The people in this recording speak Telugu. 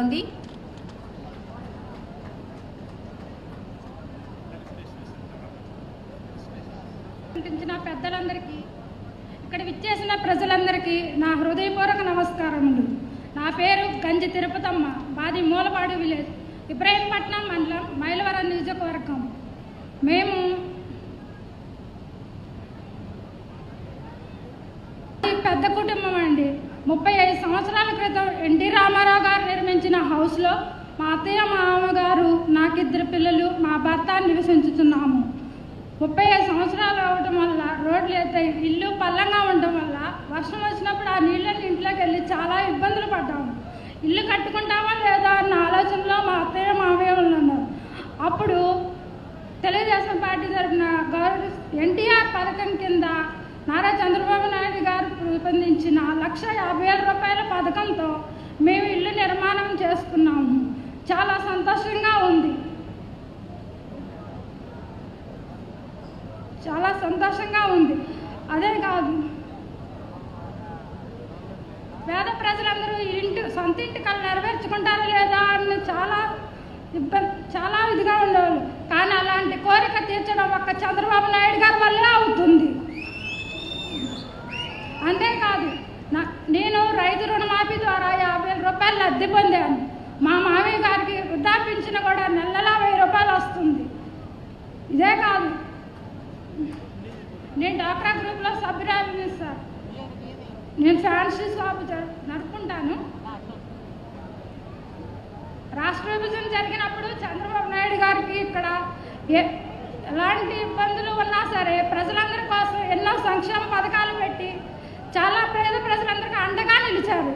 ఉంది. పెద్దలందరికీ, ఇక్కడ విచ్చేసిన ప్రజలందరికీ నా హృదయపూర్వక నమస్కారములు. నా పేరు గంజి తిరుపతమ్మ. మాది మూలపాడు విలేజ్, ఇబ్రాహీంపట్నం మండలం, మైలవరం నియోజకవర్గం. మేము పెద్ద కుటుంబం అండి. 35 సంవత్సరాల క్రితం ఎన్టీ రామారావు గారు నిర్మించిన హౌస్లో మా అత్తయ్య, మా మామగారు, నాకిద్దరు పిల్లలు, మా భర్త నివసించుతున్నాము. 35 సంవత్సరాలు అవడం వల్ల రోడ్లు ఎత్తాయి, ఇల్లు పల్లంగా ఉండడం వల్ల వర్షం వచ్చినప్పుడు ఆ నీళ్ళని ఇంట్లోకి వెళ్ళి చాలా ఇబ్బందులు పడ్డాము. ఇల్లు కట్టుకుంటామా లేదా అన్న ఆలోచనలో మా అత్తయ్య, మామయ్య ఉన్నారు. అప్పుడు తెలుగుదేశం పార్టీ తరఫున ఎన్టీఆర్ పథకం కింద నారా చంద్రబాబు నాయుడు గారు రూపొందించిన 1,50,000 రూపాయల పథకంతో మేము ఇల్లు నిర్మాణం చేసుకున్నాము. చాలా సంతోషంగా ఉంది. చాలా సంతోషంగా ఉంది. అదే కాదు, పేద ప్రజలందరూ సొంత ఇంటి కళ నెరవేర్చుకుంటారా లేదా అని చాలా ఇదిగా ఉండేవాళ్ళు. కానీ అలాంటి కోరిక తీర్చడం ఒక్క చంద్రబాబు నాయుడు గారి వల్లే అవుతుంది. అంతేకాదు, నేను రైతు రుణమాఫీ ద్వారా 50,000 రూపాయలు లబ్ధి పొందాను. మా మామయ్య గారికి వృద్ధాపించిన కూడా నెలలా 1000 రూపాయలు వస్తుంది. ఇదే కాదు, నేను డాక్రా గ్రూప్లో సభ్యురాలిని సార్. నేను ఫ్యాన్సీ షాప్ నడుపుకుంటాను. రాష్ట్ర విభజన జరిగినప్పుడు చంద్రబాబు నాయుడు గారికి ఇక్కడ ఎలాంటి ఇబ్బందులు ఉన్నా సరే ప్రజలందరి కోసం ఎన్నో సంక్షేమ పథకాలు పెట్టి చాలా పేద ప్రజలందరికీ అండగా నిలిచారు.